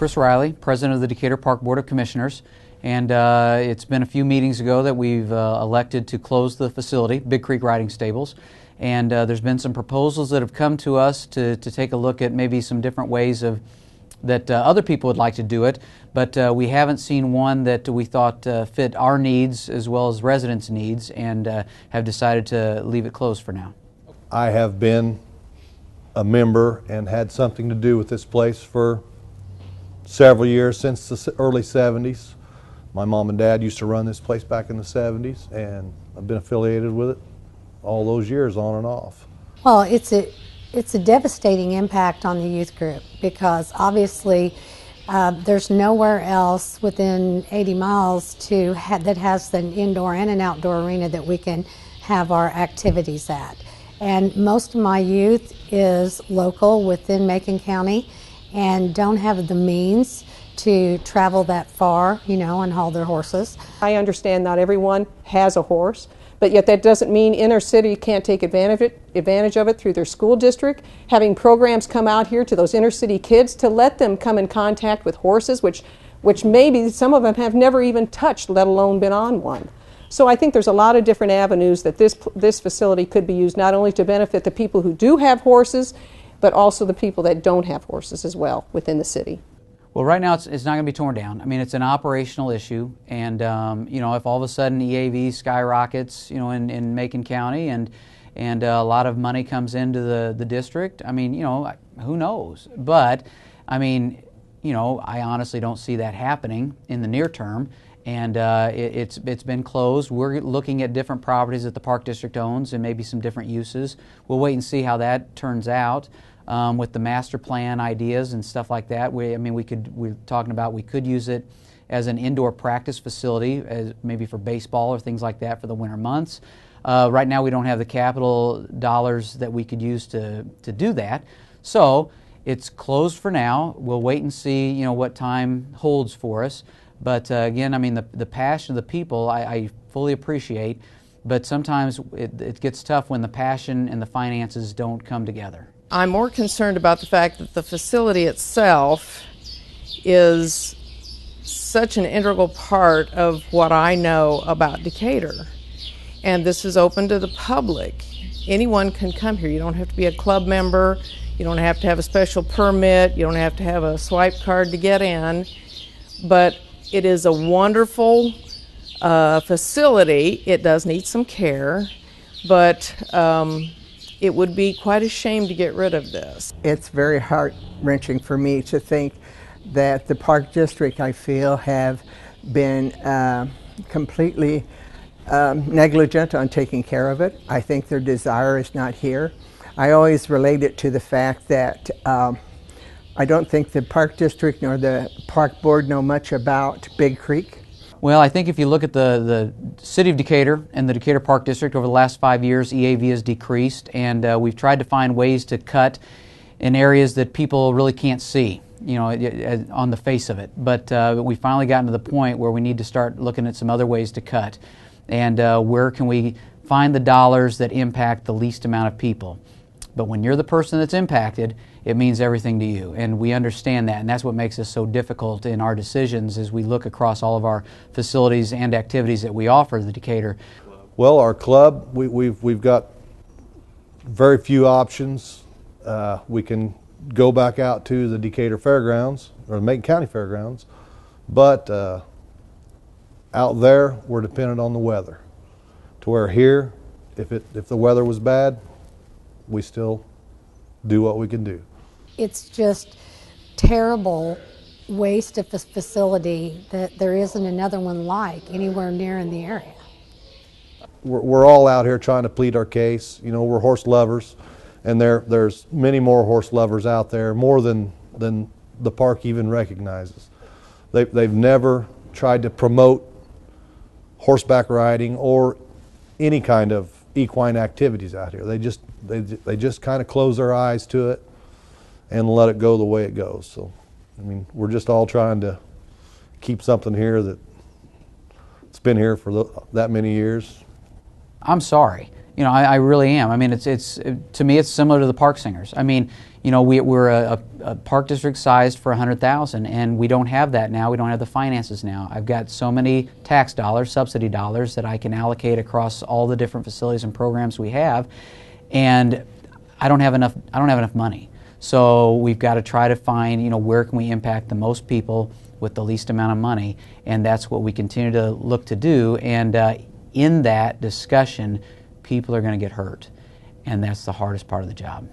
Chris Riley, President of the Decatur Park Board of Commissioners, and it's been a few meetings ago that we've elected to close the facility, Big Creek Riding Stables, and there's been some proposals that have come to us to take a look at maybe some different ways of that other people would like to do it, but we haven't seen one that we thought fit our needs as well as residents' needs, and have decided to leave it closed for now. I have been a member and had something to do with this place for several years, since the early 70s. My mom and dad used to run this place back in the 70s, and I've been affiliated with it all those years, on and off. Well, it's a devastating impact on the youth group, because obviously there's nowhere else within 80 miles that has an indoor and an outdoor arena that we can have our activities at. And most of my youth is local within Macon County and don't have the means to travel that far, and haul their horses. I understand not everyone has a horse, but yet that doesn't mean inner city can't take advantage of it through their school district, having programs come out here to those inner city kids to let them come in contact with horses, which maybe some of them have never even touched, let alone been on one. So I think there's a lot of different avenues that this facility could be used, not only to benefit the people who do have horses, but also the people that don't have horses as well within the city. Well, right now it's not going to be torn down. I mean, it's an operational issue, and if all of a sudden EAV skyrockets, in Macon County, and a lot of money comes into the district, I mean, who knows? But I mean, I honestly don't see that happening in the near term. And it's been closed. We're looking at different properties that the Park District owns and maybe some different uses. We'll wait and see how that turns out with the master plan ideas and stuff like that. We're talking about we could use it as an indoor practice facility, as maybe for baseball or things like that for the winter months. Right now we don't have the capital dollars that we could use to do that. So it's closed for now. We'll wait and see what time holds for us. But again, I mean, the passion of the people I fully appreciate, but sometimes it gets tough when the passion and the finances don't come together. I'm more concerned about the fact that the facility itself is such an integral part of what I know about Decatur. And this is open to the public. Anyone can come here. You don't have to be a club member. You don't have to have a special permit. You don't have to have a swipe card to get in. But it is a wonderful facility. It does need some care, but it would be quite a shame to get rid of this. It's very heart-wrenching for me to think that the Park District, I feel, have been completely negligent on taking care of it. I think their desire is not here. I always relate it to the fact that I don't think the Park District nor the Park Board know much about Big Creek. Well, I think if you look at the City of Decatur and the Decatur Park District over the last 5 years, EAV has decreased, and we've tried to find ways to cut in areas that people really can't see, on the face of it. But we finally gotten to the point where we need to start looking at some other ways to cut, and where can we find the dollars that impact the least amount of people. But when you're the person that's impacted, it means everything to you, and we understand that, and that's what makes us so difficult in our decisions as we look across all of our facilities and activities that we offer the Decatur. Well, our club, we've got very few options. We can go back out to the Decatur Fairgrounds, or the Macon County Fairgrounds, but out there we're dependent on the weather. To where here, if the weather was bad, we still do what we can do. It's just terrible waste of a facility that there isn't another one like anywhere near in the area. We're all out here trying to plead our case. We're horse lovers, and there's many more horse lovers out there, more than the park even recognizes. They've never tried to promote horseback riding or any kind of equine activities out here. They just kind of close their eyes to it and let it go the way it goes. So, I mean, we're just all trying to keep something here that's been here for that many years. I'm sorry. You know, I really am. I mean, to me, it's similar to the park singers. I mean, you know, we're a park district sized for 100,000, and we don't have that now. We don't have the finances now. I've got so many tax dollars, subsidy dollars that I can allocate across all the different facilities and programs we have, and I don't have enough. I don't have enough money. So we've got to try to find, you know, where can we impact the most people with the least amount of money, and that's what we continue to look to do. And in that discussion, people are going to get hurt, and that's the hardest part of the job.